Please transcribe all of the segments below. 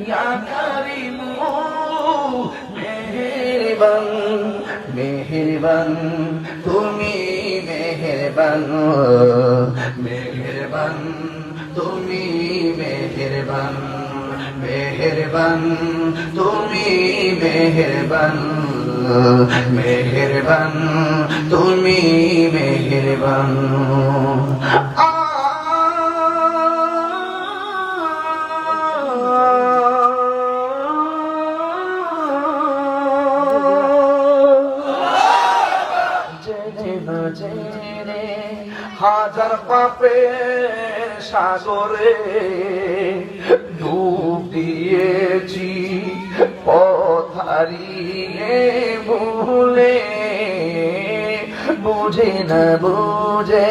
ইয়া কারিমু মেহেরবান মেহেরবান তুমি মেহেরবান মেহেরবান তুমি মেহেরবান মেহেরবান তুমি মেহেরবান মেহেরবান তুমি মেহেরবান জেনে হাজার পাপের সাগরে ডুব দিয়েছি পথ হারিয়ে ভুলে বুঝে না বুঝে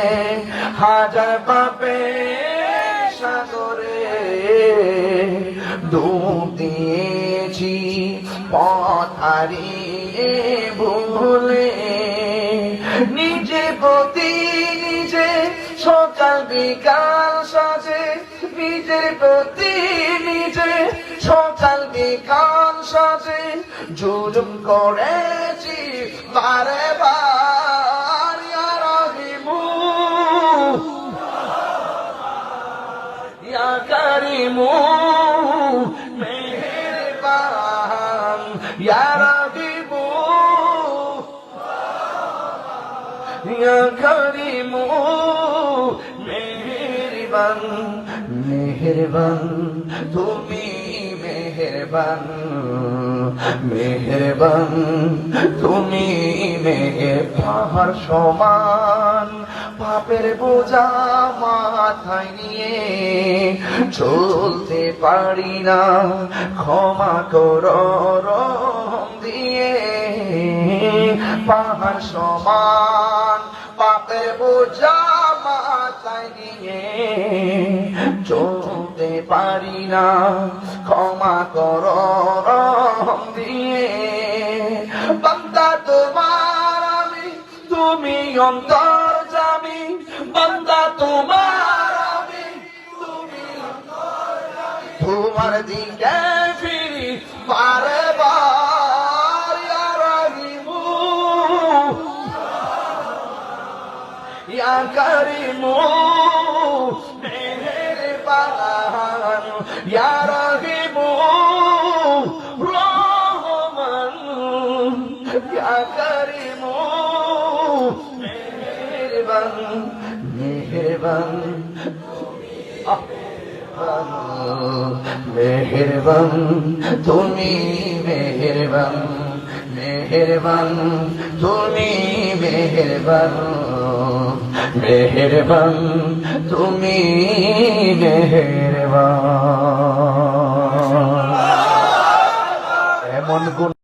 হাজার পাপের সাগরে ডুব দিয়েছি পথ হারিয়ে ভুলে নিজে প্রতি নিজে সকাল বিকাল সাজে নিজের প্রতি নিজে সকাল বিকাল সাজে জুলুম করেছি বারে বার ইয়া রাহিমু ইয়া কারিমু মেহেরবান ইয়া রাহিমু ইয়া কারিমু মেহেরবান মেহেরবান তুমি মেহেরবান মেহেরবান তুমি পাহাড় সমান পাপের বোঝা মাথায় নিয়ে চলতে পারি না ক্ষমা করো রহম দিয়ে পাহাড় সমান পাপের বোঝা মাথায় নিয়ে চলতে পারি না ক্ষমা করো রহম দিয়ে বান্দা তোমার আমি তুমি অন্তর্যামী বান্দা তোমার আমি তুমি অন্তর্যামী তোমার দিকে ফিরি বারে বার ইয়া রাহিমু ইয়া কারিমু মেহেরবান ইয়া রাহিমু রহমান ইয়া কারিমু মেহেরবান মেহেরবান মেহেরবান তুমি মেহেরবান মেহেরবান তুমি মেহেরবান মেহেরবান তুমি মেহেরবান এমন কোন